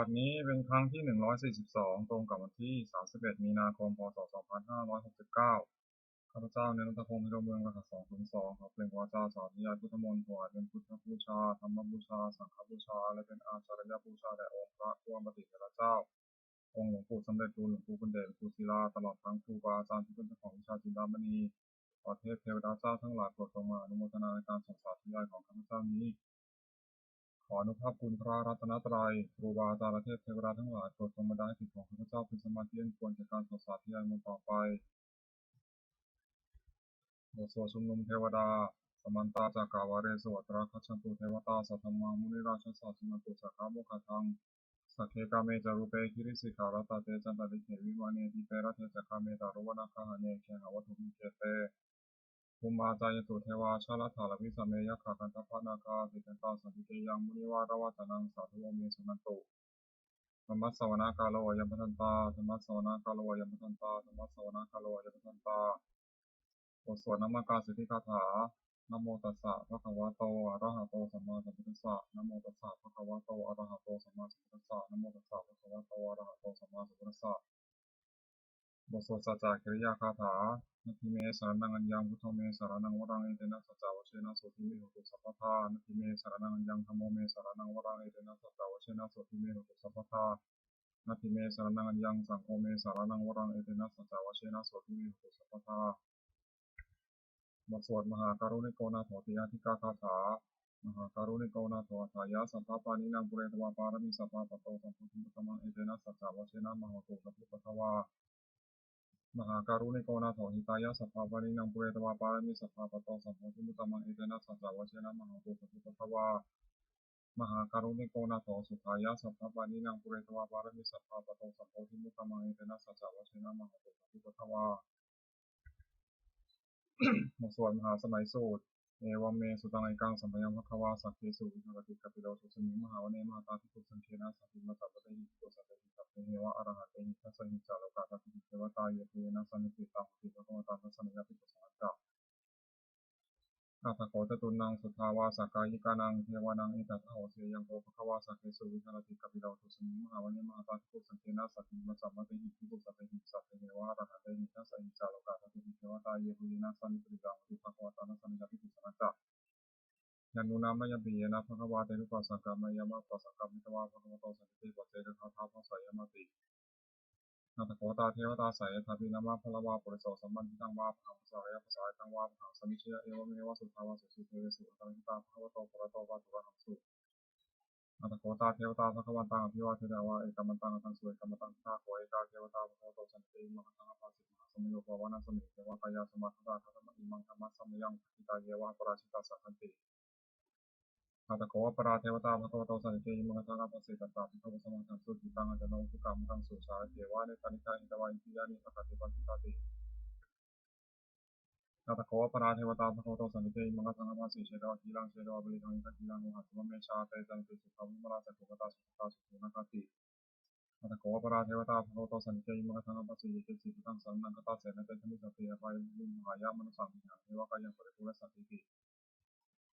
บัดนี้เป็นครั้งที่142ตรงกับวันที่31มีนาคมพ.ศ. 2569ข้าพเจ้าในรัตพงศ์พิรมเมืองรหัส202ขอเปล่งวาจาสาธยายพุทธมนต์ถวายเป็นพุทธบูชาธรรมบูชาสังฆบูชาและเป็นอาจารยบูชาแด่องค์พระผู้อมตะเถระเจ้าองค์หลวงปู่สมเด็จครูหลวงปู่คุณเดชหลวงปู่ศิลาตลอดทั้งครูบาอาจารย์ที่เป็นเจ้าของวิชาจินดามณีขอเทพเทวดาเจ้าทั้งหลายโปรดทรงมาอนุโมทนาในการส่งสาธยายของข้าพเจ้านี้ขออนุภาพคุณพระรัตนตรัยครูบาอาจารย์และเทพเทวดาทั้งหลายโปรดทรงบันดาลให้จิตของข้าพเจ้าเป็นสมาธิอันควรแก่การส่งสาธยายมนต์ต่อไปบทสวดชุมนุมเทวดาสมันตาจากกาวาเรสวัตระคัจฉันตุเทวตาสัทธมมามุนิราชสาสนันตุสักขาโมคทังสักเคกาเมจารุเปคิริสิกขารัตเตจันตติเขวิมานีทิเประเทจักขาเมตารุวนาคาหเนเคหาวัตถุมิเกเตภูมิอาจายตุเทวาชาลถาลวิสเมยขากันตพนาคาสิกันตาสันติเกยังมุนิวารวัตนังสาธุโมเมสุนันตุธรรมสวนากาโลยัมปทันตาธรรมสวนากาโลยัมปทันตาธรรมสวนากาโลยัมปทันตาบทสวดนามกาสิทธิคาถานะโมตัสสะภะคะวะโตอะระหะโตสัมมาสัมพุทธัสสะนะโมตัสสะภะคะวะโตอะระหะโตสัมมาสัมพุทธัสสะนะโมตัสสะภะคะวะโตอะระหะโตสัมมาสัมพุทธัสสะบทสวดสัจจกิริยาคาถานาทิเมสรณังอัญญังพุทโธเมสรณังวรังเอเตนะสัจจาวเชนะโสติเมหุตุสัพพทานาทิเมสรณังอัญญังธัมโมเมสรณังวรังเอเตนะสัจจาวเชนะโสติเมหุตุสัพพทานาทิเมสรณังอัญญังสังโฆเมสรณังวรังเอเตนะสัจจาวเชนะโสติเมหุตุสัพพทาบทสวดมหาการุณิโกนาโถติยาธิกาคาถามหาการุณิโกนาโถทายาสัพพะปานินางปุเรตวาปารมิสัพพะปะโตสัมพุทธัมมังเอเตนะสัจจาวเชนะมโหตุสัพพุทธวามหาการุณิโกนาโถหิตายาสัพพะปานินางปุเรตวาปารมิสัพพะปะโตสัมพุทธัมมังเอเตนะสัจจาวเชนะมโหตุสัพพุทธวามหาการุณิโกนาโถสุขายาสัพพะปานินางปุเรตวาปารมิสัพพะปะโตสัมพุทธัมมังเอเตนะสัจจาวเชนะมโหตุสัพพุทธวาบทสวดมหาสมัยสูตรเอวัมเมสุตังไอกังสัมปยังภควาสัพเพสุวิหารติกัปปิโลสุสมิงมหาวเนมหาตาภิกขุสังเคนะสัพพิมัสสะปะเตหิภิกขุสัพเพหิสัพเพเนวะอรหันเตหิทัสสะหิจาโลกาทัสสิเทวตาเยเทนะสันนิติตาหุติภควตาทัสสะนิยภิกขุสังฆัจจะอาตโขจตุนังสุทาวาสกายิกานังเทวานังอิตัทโหเสยังโภภควาสัพเพสุวิหารติกัปปิโลสุสมิงมหาวเนมหาตาภิกขุสังเคนะสัพพิมัสสะปะเตหิภิกขุสัพเพหิสัพเพเนวะอรหันเตหิทัสสะหิจาโลกาทัสสิเทวตาเยเทนะสันนิติตาหุติภควตาทัสสะนิยภิกขุสังฆัจจะยันนุนามยปีเยนะภควาเตนุปัสสะกะมยามะปัสสะกะมิตวาภควโตสันติปัจเจกคาถาภาษายมตินาตโขตาเทวตาสายทัพพินามาพลวาปุริโสสัมบันทิตังวาภังภาษายภาษายตังวาภังสมิชยเอวเมวะสุทาวาสุสุเทเวสุตังหิตาภควโตปรโตวาตุระหังสุนาตโขตาเทวตาภควตังอภิวาเทวาวาเอกมันตังตังสุเอกมันตังทาโขเอกาเทวตาภควโตสันติมหังอภัสสิมหาสมิโยภวนาสมิเทวกายาสมาคตาทัตตมะอิมังธรรมะสัมยังปิตาเยวะปราชิตาสังตินาตโขปราเทวตาภควโตสันติมังคังอภัสสิตตาภิกขุสมังคังสุจิตังอจโนทุกขามังคังสุสาเทวะเนตานิกาอิตวาอิทิยานิสัพพะเทวติตาตินาตโขปราเทวตาภควโตสันติมังคังอภัสสิเชตวะกีรังเชตวะบริทังอิทักีรังโมหัสสมะเมชาเตจันติสุขวิมลาสักขุกตาสุขตาสุขุนาคตินาตโขปราเทวตาภควโตสันติมังคังอภัสสิเยติสิตังสันนังคตาเสนเตชมิสัพเพอภัยมุมหายามนุสังขิหังเทวกายังปริภูรสันติ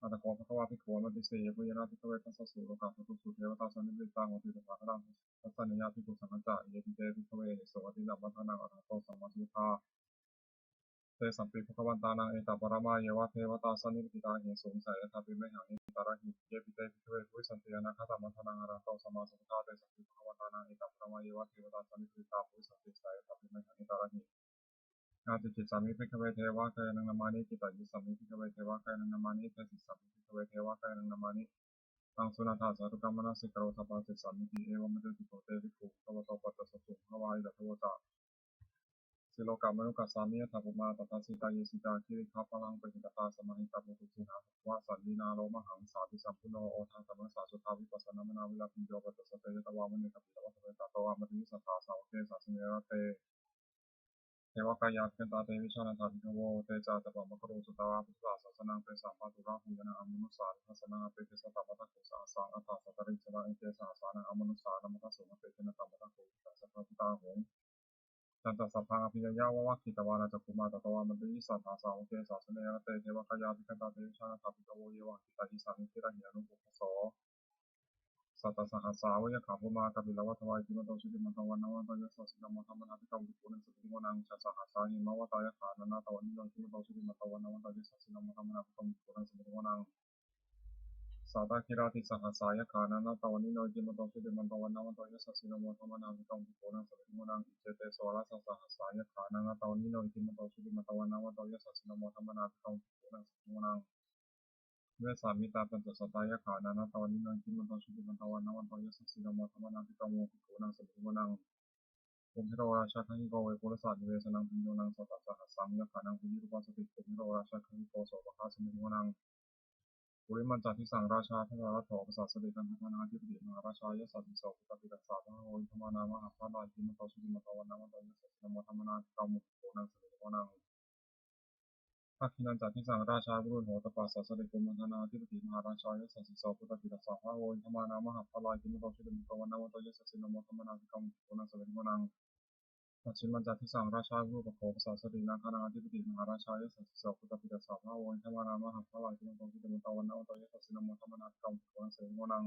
นาตโขภควาภิกขุมัติเสยปุยนาภิกขเวทัสสะสุโลกาภตุสุเทวตาสันนิบริตังโหติตถาคตังทัสสะนิยาภิกขุสังฆัจจะเยติเตภิกขเวโสตินัมมัทนังอรหัตโตสัมมาสัมพุทธาเตสัมปิภควันตานังเอตปรมาเยวะเทวตาสันนิพิตาเหสุงสัยทัพพิเมหังอิตาระหิเยปิเตภิกขเวภุสันติยานาคตมัทนังอรหัตโตสัมมาสัมพุทธาเตสัมปิภควันตานังเอตปรมาเยวะเทวตาสันนิพิตาภุสันติสัยทัพพิเมหังอิตาระหินาติจิตสามิภิกขเวเทวะกายนังนามานิจิตาจิตสามิภิกขเวเทวะกายนังนามานิเตสิสามิภิกขเวเทวะกายนังนามานิตังสุนันทาสาธุกรรมนัสสิกโรทัพพะสิสามิติเอวะมะเตติโกเตภิกขุภวโตปัตตสสุภวายดัตโวจะสิโลกามนุกัสสามิยถาภุมาตถาสิตาเยสิตาคิริคาพลังปะหิตตาสมาหิตาปุตุสิหาวะสันตินาโลมหังสาธิสัมพุโนโอทังธรรมสาสุทาวิปัสสนามนาวิลาปิโยปัตตสเตยตวามณีกัปปิตวัฏเวตาโตวามติสัทธาสาวเกสาสเนระเตเทวกายาเกตาเตวิชานันทาภิกขโวเตจาตปะมะกรูสุตาวาพุทธาสสนังเปสัมปะตุระหุยนะอมนุสาทัสสนังอเปเตสตะปะทะกุสาสังอัตถสัตตริสระเอเตสหสานังอมนุสานัมมะสุงอเปเตนะตัมปะทะกุสัพพะพุตาหงจันตสัพพังอภิยยาวะวัคคิตวานาจักขุมาตตวามันติสัทธาสาวเกสาสเนระเตเทวกายาภิกขตาเตวิชานันทาภิกขโวเยวะหิตาหิสามิทิระหิอนุปุพพโสส สัตตสหัสสาวะขาภูมาตบิลวัตวายจิมโตชุติมันตวันนวันตยัสสะสินโมธรรมนาภิกรรมปุนังสติโมนังชัสสหัสสาหิมาวตายขานานาตวันนิโนจิมโตชุติมันตวันนวันตยัสสะสินโมธรรมนาภิกรรมปุนังสติโมนังสัตตคิราติสหัสสายขานานาตวันนิโนจิมโตชุติมันตวันนวันตยัสสะสินโมธรรมนาภิกรรมปุนังสติโมนังอิเจเตสวราสัสหัสสายขานานาตวันนิโนจิมโตชุติมันตวันนวันตยัสสะสินโมธรรมนาภิกรรมปุนังสติโมนังเวสามิตาปัญจสัตตายขานานาตวันนิโนจิมโตชุติมันตวันนวันตยัสสะสินโมธรรมนาภิกรรมปุนังสติโมนังภูมิโรราชาคังโกเวปุรสัตนิเวสนังพิญโยนังสัตตสหัสสังยขานังพิญิรุปัสสติภูมิโรราชาคังโกโสภะสมิโยนังปุริมันจัติสังราชาพระราชโถปสัสสิกันทันาธิปติมหาราชายสัตติโสปุตติตัสสะพระโหยธรรมนามหาพระราชินโตสุติมตวันนามตยัสสะสินโมธรรมนาภิกรรมปุนังสมิโยนังทักขินันจัติสังราชาบุรุษโหตปัสสะสติกุมธนาธิปติมหาราชายสัตติโสปุตติตัสสะพระโหยธรรมนามหาพระราชินโตสุติมตวันนามตยัสสะสินโมธรรมนาภิกรรมปุนังสมิโยนังปัจฉิมัญจัติสังราชาผู้ประโคปสาสตินาคานาธิปติมหาราชายสัสสิโสปุตติตัสสะพระโหยธรรมนามหาพระราชินโตสุติมตวันนามตยัสสะสินโมธรรมนาภิกรรมปุนังสมิโยนัง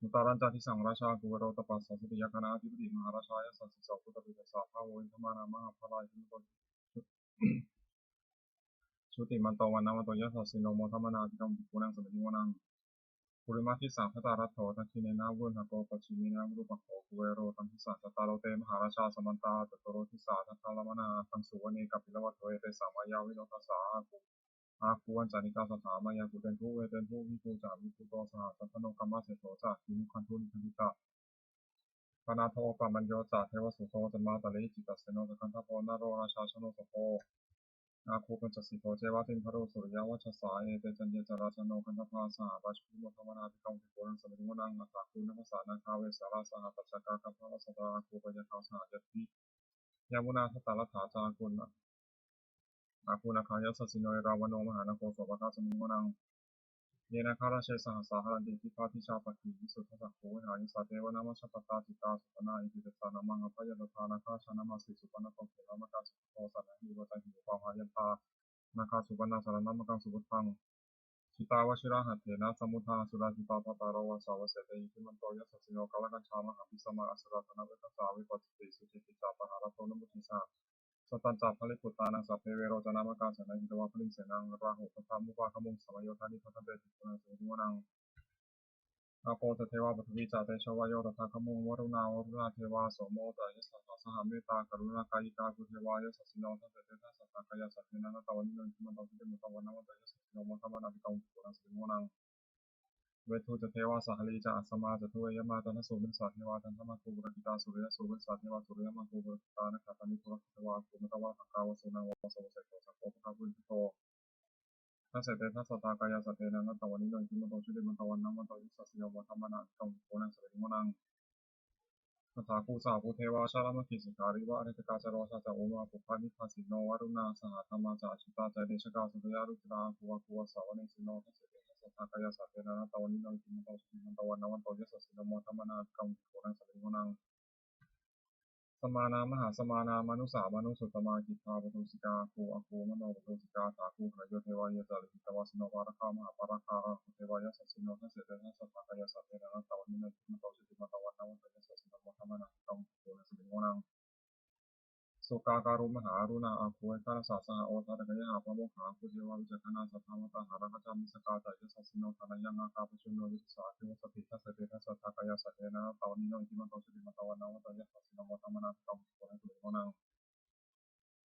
มุตารัญจัติสังราชากุเวโรตปัสสะสติยาคานาธิปติมหาราชายสัสสิโสปุตติตัสสะพระโหยธรรมนามหาพระราชินโตสุติมันตวันนามตยัสสะสินโมธรรมนาภิกรรมปุนังสมิโยนังปุริมาทิสังพตารัตโถทักขิเนนาวุณหโกปัจฉิมินารูปโขกุเวโรตังทิสัจตาโลเตมหาราชาสมันตาจตุโรทิสาทัตตาลมนาทังสุวเนกัปปิลวัตโตเอเตสามายาวิโนทัสสาอาคูวันจานิกาสถามายากุเตนผู้เวเตนผู้วิภูจาวิภูโตสหสัพพโนกัมมาเสโตจาคินุคันทุนิคันติตาปนาโทปมัญโยจาเทวสุโตจันมาตะเลจิตัสเสโนตะคันทโพนาโรราชาชโนสโพอาคูปัญจสิโตเจวะติมพโรสุริยวัชสาเอเตจันเยจราชโนคันธพาสหราชพุทธธรรมนาภิกรมภิโกนังสมิงวนังอัตตาคูนัสสานาคาเวสาราสหปัจจกาคัมภวสัตตาคูปยคาสหยัตติยามุนาทัตตาลถาจาคุณอาคูนาคายสัสสิโนราวโนมหานโคสวะคาสมิงวนังเยนะคาราเชสหสาหรันติทิพาทิชาปกิวิสุทธัสสะโควิหานิสัตเทวนามัชปตาจิตาสุปนาอิติเตสานามังอภัยตถานาคาชานามาสิสุปนโตเขลามกาสุโตสันนิวตันหิวปาหายันตานาคาสุปนาสารนามกังสุพุทธังชิตาวชิระหัตเถนะสมุทาสุราจิตาปตารวสาวเสเตยิทิมันโตยัสสิโนกาลกัญชามหาพิสมาอสุรัตนเวทสาวิปัสสิสุจิติจาปหารโตนมุทิสาสตันจัพลิปุตตานังสัพเพเวโรจนามกาสนาหิตวะพลิงเสนังราหุปทามุปาขมุงสมโยธานิพัทเตติปุนังสุนิวนังอาโปตเทวาปฐวีจาเตชวายโยตถาขมุงวรุณาวรุณาเทวาโสโมตยัสสะสหเมตตากรุณากายิกาคุเทวายสัสสิโนทัสเตเตทัสสะตากายสัตเทนะตวันนิโนจิมันตสุเตมุตวันนวันตยัสสะสิโนมธรรมนาภิกรมปุนังสุนิวนังเวทุจเทวาสหลีจะอัสมาจะทุเวยมาตันสุบินสัตเทวาตันธรรมคูบุรกิตาสุริยสุบินสัตเทวาสุริยมาคูบุรกิตานะขัตานิทุรกิตวาภูมิตวาสังกาวสุนังวาสวเสกโตสังโฆปะบุญโตทัสเสเตทัสสะตากายสัตเทนะตวันนิโนจิมันตสุเตมุตวันนวันตยัสสะสิโนมธรรมนาภิกรมปุนังสุนิวนังสถาคูสาภูเทวาชาลามกิสิการิวะอริตกาจารวชาจาโอมาปุพานิพาสิโนวารุณาสหธรรมาจาชิตาใจเดชกาสุตยารุจิราภูวะภูวะสาวเนสิโนทัสเสเตทัสสะตากายสัตเทนะตวันนิโนจิมันตสุเตมุตวันนวันตยัสสะสิโนมธรรมนาภิกรมปุนังสุนิวนังสมานามหาสมานามานุสามานุสุตมากิทาปตุสิกาภูอภูมโนปตุสิกาถาภูขยโยเทวายจาริกิตวาสโนวาระคามหาปาระคาเทวายสัสสิโนทัสเสเตทัสสะตากายสัตเทนะตวันนิโนจิมันตสุเตมุตวันนวันตยัสสะสิโนมธรรมนาภิกรมปุนังสุนิวนังสุกาการุมหารุณาอาภูเอตาสาสหโอทาตกยหาพระโมขาภูเทวาวิจักนาสัทธามตาหารักจามิสกาจัยสัสสิโนธนายังอาคาปชุโนวิสาเทวสติทัสเสเตทัสสะตากายสัตเทนะตวันนิโนจิมันตสุเตมุตวันนวันตยัสสะสิโนมธรรมนาภิกรมปุนังสุนิวนัง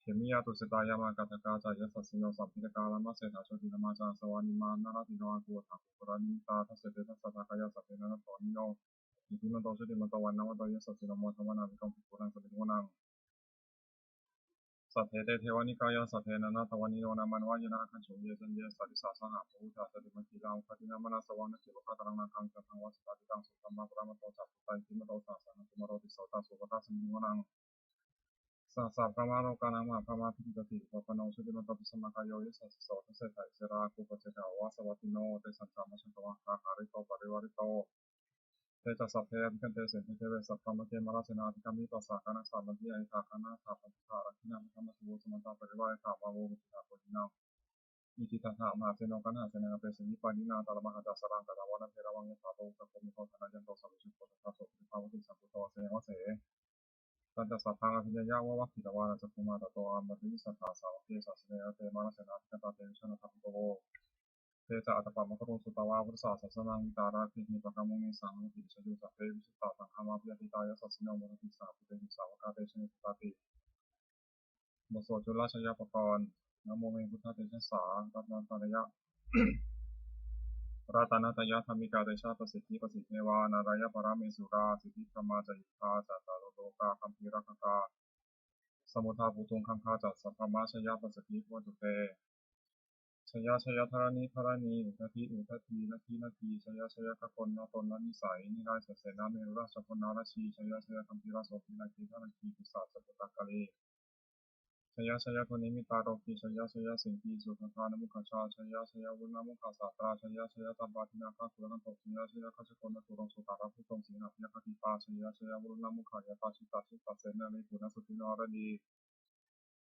เขมิยาตุสตายามากัตกาจายสัสสิโนสัมพิตกาลามาเสถาโชตินามาจาสวานิมานาราติโนอากูถาภูรานิตาทัสเสเตทัสสะตากายสัตเทนะตวันนิโนอิติมันตสุเตมุตวันนวันตยัสสะสิโนมธรรมนาภิกรมปุนังสุนิวนังสัทเทเตเทวานิกายสัทเทนะนาตวันนิโนนามันวายนะคันโฉเยจันเยสัตติสาสหะภูตาสติมังคีลามคตินามนาสวรรณสิวะตรังนังคังจัตังวัสตาติตังสุตัมมาปรามโตสัพพุตัยติมโตสาสนังสุมโรติโสตาสุปตาสมิงวนังสัสสะพระมาโลกานังมหาพระมาพิจิตติปปโนสุติมันตปิสมากายโยยสัสโสทัสเสถายเสราคูปเจกาวาสวัติโนเตสันสามัชตวะคาหาริโตปริวาริโตเตจัสสัพเพอภิคันเตเสนเทเวสัพพะมะเทมราชนาธิกามิตัสสะกานัสสะมัจญิอายุขาคานาถาปัญจารักินามิธรรมะสุโวสมันตาปริวาริถาวาโววิจิตาโพธินา อิทิทัสสะมหาเสโนกันหาเสนาเปสมิปานินาตาลมหาจัสสรังกัตวันเทระวังยถาโตกะโกมิโตธนายันโตสัมมิชุโตทัสสะสุภาวติสัมพุทโตเสวะเสตันตสัพพังอภิญญาวะวัคคิตวานัสสุมาตโตอัมมติสัทธาสาวเกสัสเนเตมานัสนาทิกตาเตวิชนะทัพพิโตโวเตจะอัตปะมะกะโรสุตวาวุสสะสัสนังวิตาราคิหิปะกะมุนิสังวิชยุสัพเพวิสุตตาสังฆามาปิยติตายสัสสิโนมรติสาปุเตหิสาวกาเตชนิปติบทสวดจุลราชยปกรณ์นะโมเมพุทธเตชะสารัตนตระยะ รัตนตยธรรมิกาเตชะประสิทธิประสิทธิเนวานารายปราเมสุราสิทธิธรรมาจยุทธาจัตตาโลกาคัมภีรักกาสมุทาภูตุงคังคาจัตสัพพมาชยประสิทธิวัตุเตชยชยธรณีธรณีอุทธิอุทธีนาทีนาทีชยชยกกลนาตนนานิสัยนิราชเสนาเมรุราชพนาราชีชยชยคัมภีราโสภินาคีธนาคีปิสาสปุตตะกะเลชยชยคนนิมิตาโรกีชยชยสิงคีสุทธานมุขชาชยชยวุณมุขสาตราชยชยตับบาทินาคาคุรนันโตชยชยคัจโกนตุรงสุตาราภุตงสีหะยคติปาชยชยวุณมุขายตาชิตาชิตาเสนามิปุณสุตินารดี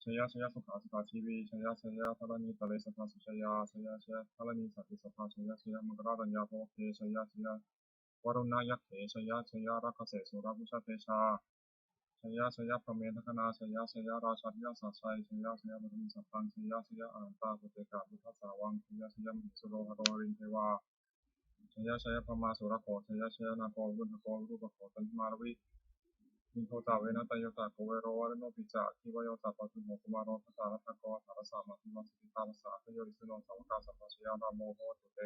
ชยชยสุขาสุขาชีวีชยชยธรณีตะเลสภาสุชยาชยชยธรณีสัตติสภาชยชยมังกรารัญญาโภเคชยชยวรุณายักเขชยชยรักเสสุรพุชเตชาชยชยพระเมธคณาชยชยราชัดยาสัชัยชยชยบรมีสัพพังชยชยอนันตาปุเตกาพุทธสาวังชยชยมหิสุโรหโรรินเทวาชยชยพมาสุรโขชยชยนาโกวุณโกรูปโขตันมารวิมิโทตาเวนะตโยตาโกเวโรวะโนปิจาคิวโยตาปัตุโมกุมารโรทตารัตโกธารสามาทิมัสสิตาลสาขโยริสุโนสาวกาสัพพชยนาโมโหตุเต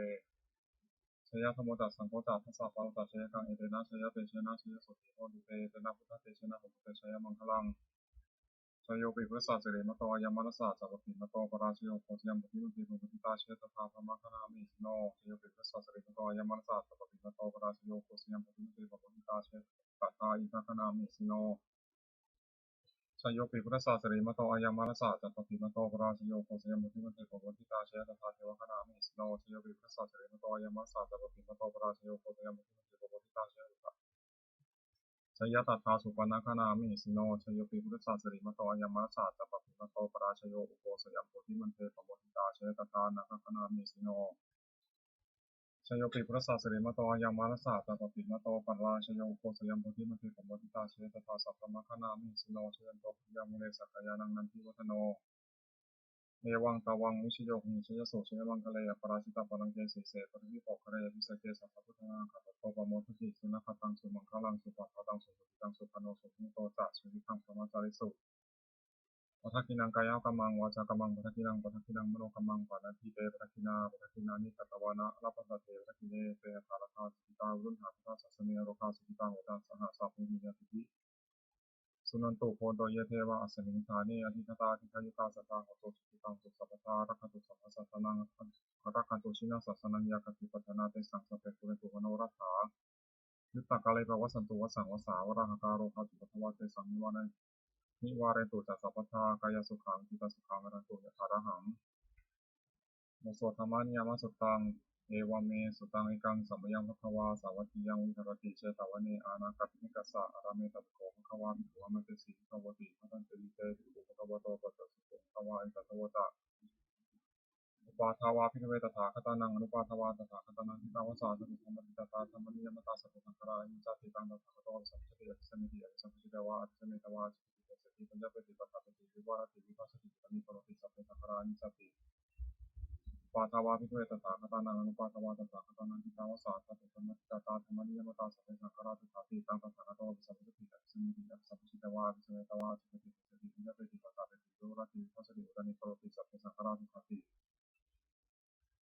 ชยธรรมตัสสังโฆตัสทัสสะปารุตัสชยกังเอเตนะชยเตชนะชยสุติโหตุเตเตนะพุทธเตชนะโหตุเตชยมังคลังชโยปิพุทธศาสเรมโตยามนัสสะจัปปิมโตปราชโยโคชยมปฏิมุติมุติตาเชตถาธรรมคณามิสโนชโยปิพุทธศาสเรมโตยามนัสสะจัปปิมโตปราชโยโคชยมปฏิมุติมุติตาเชตถาอิทัคณามิสโนชโยปิพุทธศาสเรมโตยามนัสสะจัปปิมโตปราชโยโคชยมปฏิมุติมุติตาเชตถาเทวคณามิสโนชโยปิพุทธศาสเรมโตยามนัสสะจัปปิมโตปราชโยโคชยมปฏิมุติมุติตาเชต ชยตัทธาสุปนาคนามิสิโนชยปิพุทธศาสริมโตอายมัสสะตปปิมโตปราชโยอุโกสยัมโพธิมันเทปโมทิตาชยตถานาคนามิสิโนชยปิพุทธศาสริมโตอายมัสสะตปปิมโตปราชโยอุโกสยัมโพธิมันเทปโมทิตาชยตถาสัพพมคนามิสิโนชยันโตปิยมุเนสักยานังนันทิวัฒโนเอวังตาวังวิชโยหิชยโสชยมังคะเลปราชิตาปรังเกสีเสปริวิปกคะเรวิสเกสัพพพุทธนาคัตโตปโมทุติสุนัขตังสุมังคลังสุปัฏฐตังสุปฏิตังสุปโนสุขิโตจะสุวิคังสมาจาริสุปัทกินังกายกัมมังวาจากัมมังปัทกินังมโนกัมมังปานาทิเตปัทกินานิกัตวานะรัพพะเตปัทกิเนเตหะราคาสุขิตาวุฒหาทัสสะเนโรคาสุขิตาโหตัสสหสัพพิญญาติ สุนันตุโพโตเยเทวะอัสสมิงธานิอธิคตาทิคายุกาสัตตาโหตุสุขิตังสุสัพพทารักขตุสัพพสัตตนังรักขันตุชินาสัสสนังยาคติปัฏนาเตสังสเปปุเรตุมโนรัฐายุตตะกาเลปวัสสันตุวสังวสาวราหการโรคาตุปัทวะเตสังนิวาเรตุจัสสัพพทากายสุขังจิตสุขังอรันตุยะถาระหังโมโสธรรมานิยามสุตังเอวเมสุตังเอกังสัมยังภควาสาวัตถิยังวิหารติเชตาวเนอานาคตินิกัสสะอาราเมตตโกภความิถุวามเตสีภควติพันเตวิเตติปุภควโตปัสสะสุภควาอิตัตวตะอุปาทาวาภิกเวตถาคตานังอนุปาทาวาตถาคตานังทิตาวสาสตุธรรมติตตาธรรมนิยมตาสัพพสังฆราอิจติตังตถาคตสัพพะเทยสัมมิติยสัพพิตวาอัจฉเมตวาจิตติสติปัญญาปฏิปทาปฏิวิวารติวิภัสสติปณิโรติสัพพสังฆรานิจติปาทาวาภิกเวตถาคตานังอนุปาทวาตถาคตานังทิตาวสาสตุธรรมติตตาธรรมนิยมตาสัพพสังฆราตุถาติตังตถาคตสัพพะทิสัมมิติสัพพิตวาอัจฉเมตวาจิตติสติปัญญาปฏิปทาปฏิวิวารติวิภัสสติปณิโรติสัพพสังฆราตุถาติ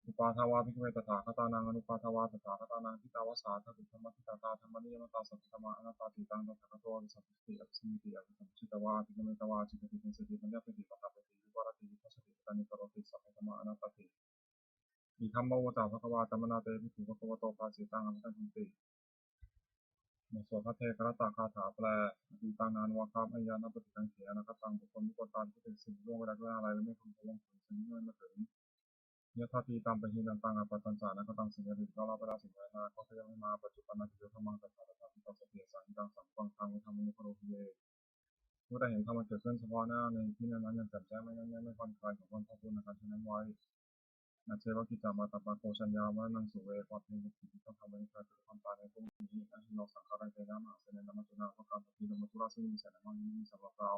อุปาทาวาภิกเวตถาคตานังอนุปาทวาตถาคตานังทิตาวสาทตุธรรมทิตาตาธรรมนิยมตาสัพพธรรมาอนัตตาติตังตถาคตสัพพิติอัปสมิติอัปสัมชิตวาภิกเมตวาจิตติเป็นสติปัญญาปฏิปทาปฏิวิวารติวิปัสสติปานิโรติสัพพธรรมาอนัตตาติอิธัมโมวตาภควาตัมมนาเตภิกขุภควโตภาสิตังอนัตติมโสภเทกรตาคาถาแปลอติตังนานวาคามอัญญาณปฏิกังเขียนกตังบุคคลมุกตาที่เป็นสิ่งล่วงเวลาด้วยอะไรและไม่พึงพะวงถึงสิ่งนี้ไม่มาถึง ยะถาทีตามปะหินันตังอปัตตัญจานะกตังสิเนริก็ลาภะสิ่งไรนาเขาพยังไม่มาปัจจุบันนาทิโยธรรมังตัสสะตัสสะทิโตสติสังฆังสังฆังทางวิธรรมนิโคโรหิเยเมื่อได้เห็นธรรมเกิดขึ้นเฉพาะหน้าในที่นั้นอย่างแจ่มแจ้งไม่งั้นไม่ผ่อนคลายของคนพระคุณนะครับฉะนั้นไว้ นาเชวกิจามาตปะโกชัญญาวานังสุเวความเพียรที่ต้องทำให้ใครเป็นความตายในพวกนี้อาหิโนสังขารายเตนะมหาเสนนามัจจุนาภการปฏิโนมัตุราซึ่งมีแสนมังมีสำหรับเรา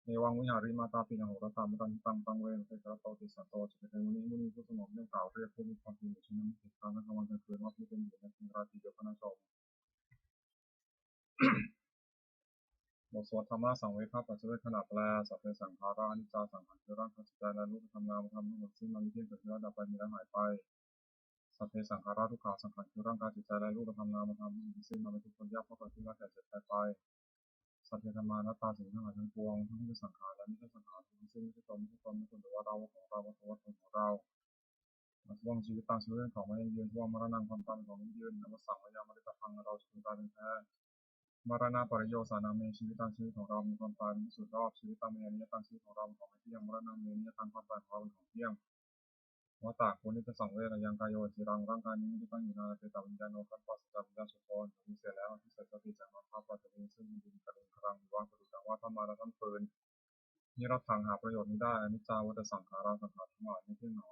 ในวังวิหาริมาตาปิณโหรตามตันตังเวรเตกระโตติสัตโตจะเป็นมุนีผู้สงบเรื่องกล่าวเรียกผู้มีความเพียรชื่อนั้นติดตามและกำลังจะเกิดว่าผู้เป็นอยู่ในคุณราตรีเดียวกันนะชมบทสวดธรรมะสังเวชภาพปัจจุบันขณะแปลสัพเพสังขาราอนิจจาสังขารคือร่างกายจิตใจและรูปธรรมนามธรรมทั้งหมดซึ่งมันมีเพียงเกิดขึ้นแล้วดับไปมีแล้วหายไปสัพเพสังขาราทุกขาสังขารคือร่างกายจิตใจและรูปธรรมนามธรรมซึ่งมันเป็นทุกคนยากเพราะเกิดขึ้นแล้วแก่เจ็บตายไปสัพเพธรรมานัตตาสิ่งทั้งหลายทั้งปวงทั้งที่เป็นสังขารและไม่ใช่สังขารทั้งซึ่งไม่ใช่ตนไม่ใช่ตนไม่ใช่ตัวเราของเราวัตถุวัตถุของเราช่วงชีวิตตามชีวิตของมันยังยืนช่วงมรณะความตายของมันยืนนวสังวายามริตพังเราจะเป็นตายเป็นแท้มรณะปริโยสานาเมชีวิตตามชีวิตของเรามีความตายเป็นสุดรอบชีวิตตามเมียนี้ตามชีวิตของเราของไม่เที่ยงมรณะเมียนี้ตามความตายของเราเป็นของเที่ยงวัฏฏะคนนี้จะสังเวชยังกายโยจิรังร่างกายนี้ไม่ได้ตั้งอยู่นานเป็นตาวิญญาณโนกันปัสสาวะวิญญาณสุทนมีเสร็จแล้วที่เสร็จก็ติดจากนภาพปัจจุบันซึ่งมันดินกระดุมกระรังอยู่ว่างกระดุจว่าธรรมาและท่านปืนนี่รับทางหาประโยชน์ไม่ได้อนิจจาวัฏสังขาราสังขารทั้งหลายไม่เที่ยงหนอ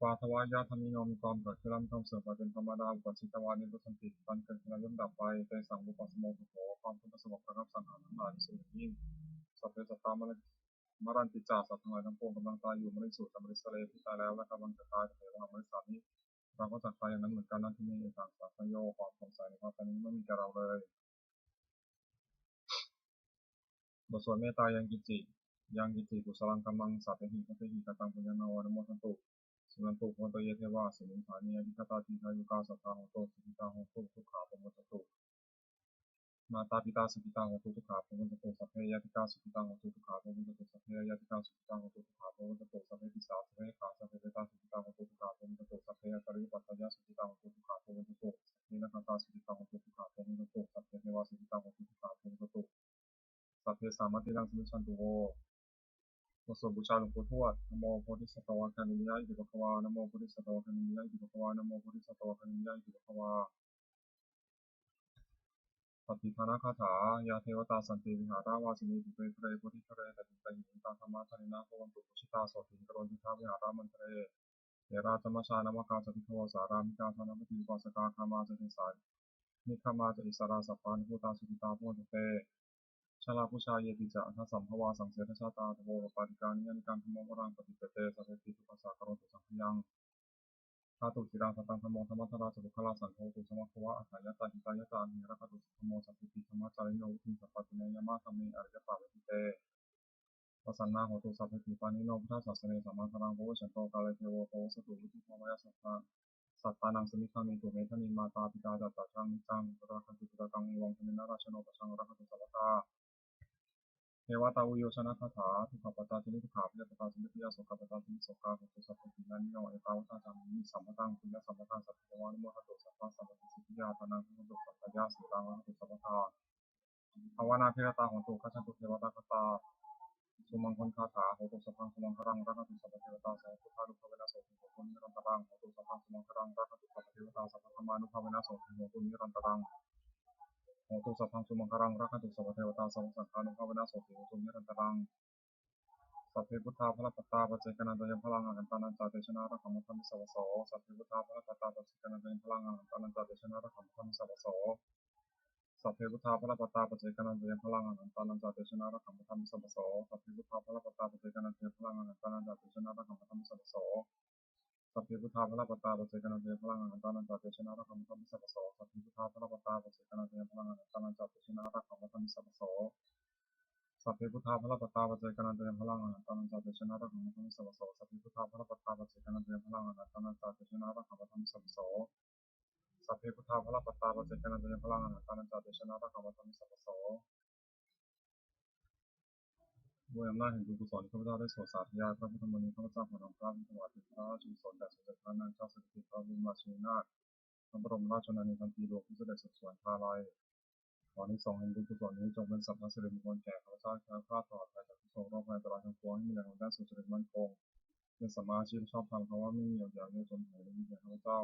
ปาทวายาธรรมิโนมีความเกิดขึ้นแล้วมีความเสื่อมไปเป็นธรรมดาอุปชิตวานิโรธสันติปันเกิดขึ้นแล้วย่อมดับไปแต่สังบุปสมโภโขความทุกข์สงบระงับสังขารทั้งหลายสุดยิ่งสัพเพสัตตามรันติจาสัตว์ทั้งหลายทั้งปวงกำลังตายอยู่มริสุทธิ์มริสเลที่ตายแล้วและกำลังจะตายแต่ระหว่างมริสัตนี้เราก็จะตายอย่างนั้นเหมือนกันนั่นที่มีต่างสัตย์โยความสงสัยในความตายนี้ไม่มีกับเราเลยบทสวดเมตตายังกิจิกุศลังกัมมังสัพเพหิพัพเพหิกตังปุญญาโนนโมทันตุสุนันตุโพตเยเทวาสิมิงฐานีอธิคตาทีคายุกาสัทธาโหโตสุขิตาโหโตทุกขาปมุตตุมาตาปิตาสุขิตาโหตุทุกขาปมุตตุสัพเพยติกาสุขิตาโหตุทุกขาปมุตตุสัพเพยติกาสุขิตาโหตุทุกขาปมุตตุสัพเพปิสาสัพเพขาสัพเพเวตาสุขิตาโหตุทุกขาปมุตตุสัพเพปริปัตตยสุขิตาโหตุทุกขาปมุตตุสัพเพนัคตาสุขิตาโหตุทุกขาปมุตตุสัพเพเทวาสุขิตาโหตุทุกขาปมุตตุสัพเพสามัติลังสมิชันตุโวบทสวดบูชาหลวงปู่ทวดนะโมโพธิสัตวะคานิยะอิติปะคะวานะโมโพธิสัตวะคานิยะอิติปะคะวานะโมโพธิสัตวะคานิยะอิติปะคะวาปฏิภาณคาถายาเทวตาสันติวิหาราวาสินีติเปเตรโพธิเทเรตติตหิตังธรรมะทานินาภวันตุชิตาโสติกรณทิทาวิหารามันเทเรเยราจมัชานามกาสติโทสารามิกาธนปฏิปัสสกาคามาจติสายนิคามาจติสาราสัพพานิพุตาสุขิตาพุทธเตชลาผู้ชายเยติจะทัสสัมภวาสังเสทชาตาทโวปาติการนิยนิการธรรมวรังปฏิเปเตสัพเพติทุปัสสะกโรตุสังขยังธาตุจิรังสัตตังธรรมธรรมธราสุขลาสันโทตุสมัคควะอัฏฐายตาหิตายตาหิรักตุสุขโมสัพพิธรรมจาริโนวุทิสัพพตุเนยมะธรรมิอริยปาเวทิเตวสันนาโหตุสัพพติปานิโนพุทธศาสเนสัมมาทรังโพชันโตกาลเทโวโพสตุวิจิตรมยสัทธาสัตตานังสมิทามิตุเมธานิมาตาปิตาจัตตาชังนิจังรักขันตุตะกังเอวังธมินาราชโนปชังรักขันตุสัพพตาเทวตาอุโยชนะคาถาทุกขปตาจินิทุกขาพิยปตาจินิพิยาโสกปตาจินิโสกาโหตุสัพพตินานิโนเอตาวตาจามิสัมปตังปุญญสัมปตังสัพพะวานุโมทัตโตสัพพะสัมปติสิทธิยาทานังทุกขสัพพยาสีรังรักขันตุสัพพตาภาวนาพิรตาโหตุขัจฉันตุเทวตาคตาสุมังคลคาถาโหตุสัพพังสุมังครังรักขันตุสัพพเทวตาสัพพุทธานุภาเวนะโสติโหตุนิรันตรังโหตุสัพพังสุมังครังรักขันตุสัพพเทวตาสัพพธรรมานุภาเวนะโสติโหตุนิรันตรังโหตุสัพพังสุมังครังรักขันตุสัพพเทวตาสัพพสังฆานุภาเวนะโสติโหตุนิรันตรังสัพเพพุทธาภลปัตตาปัจเจกนันตยังพลังอหันตานันจาเตชนะรักขมัทัมิสวโสสัพเพพุทธาภลปัตตาปัจเจกนันตยังพลังอหันตานันจาเตชนะรักขมัทัมิสวโสสัพเพพุทธาภลปัตตาปัจเจกนันตยังพลังอหันตานันจาเตชนะรักขมัทัมิสวโสสัพเพพุทธาภลปัตตาปัจเจกนันตยังพลังอหันตานันจาเตชนะรักขมัทัมิสวโสสัพเพพุทธาภลปัตตาปัจเจกนันตยังพลังอหันตานันจาเตชนะรักขมัทัมิสวโสสัพเพพุทธาภลปัตตาปัจเจกนันตยังพลังอหันตานันจาเตชนะรักขมัทัมิสวโสสัพเพพุทธาภลปัตตาปัจเจกนันตยังพลังอหันตานันจาเตชนะรักขมัทัมิสวโสสัพเพพุทธาภลปัตตาปัจเจกนันตยังพลังอหันตานันจาเตชนะรักขมัทัมิสวโสสัพเพพุทธาภลปัตตาปัจเจกนันตยังพลังอหันตานันจาเตชนะรักขมัทัมิสวโสด้วยอำนาจแห่งบุญกุศลข้าพเจ้าได้สวดสาธยายพระพุทธมนต์ข้าพเจ้าขอน้อมกล้าถวายเป็นพระราชกุศลแด่สมเด็จพระนางเจ้าสิริกิติ์พระบรมราชินีนาถพระบรมราชชนนีพันปีหลวงผู้เสด็จสุขสวรรคาลัยขอในสองแห่งบุญกุศลนี้จงเป็นสัพพะสิริมงคลแก่ข้าพเจ้าแคล้วคลาดปลอดภัยจากทุกโศกโรคภัยอันตรายทั้งปวงให้มีแรงด้านสุจริตมั่นคงเป็นสัมมาอาชีพชอบธรรมเพราะว่าไม่มีอย่างเดียวจนหายและมีแก่ข้าพเจ้า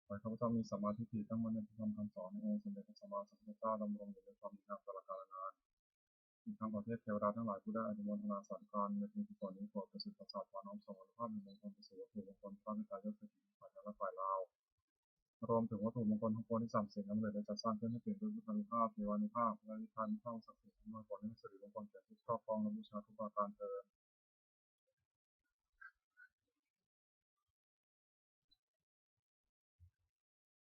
ขอให้ข้าพเจ้ามีสัมมาทิฏฐิตั้งมั่นในพระธรรมคำสอนในองค์สมเด็จพระสัมมาสัมพุทธเจ้าดำรงอยู่ในความดีงามตลอดกาลนาน อีกทั้งประเทศเทวดาทั้งหลายผู้ได้อนุโมทนาสาธุการในบุญกุศลนี้โปรดประสิทธิ์ประสาทวาน้อมส่งอนุภาพในมงคลประสิทธิ์วัตถุมงคลพระมิตรยศเศรษฐีฝ่ายและฝ่ายลาวรวมถึงวัตถุมงคลทั้งปวงที่สั่งเสกน้ำเลยได้จัดสร้างขึ้นให้เปลี่ยนด้วยพุทธานุภาพเทวานุภาพและวิธานุภาพศักดิ์สิทธิ์ทั้งหมดผลให้สิริมงคลแก่ผู้ครอบครองและบูชาทุกประการเทอญ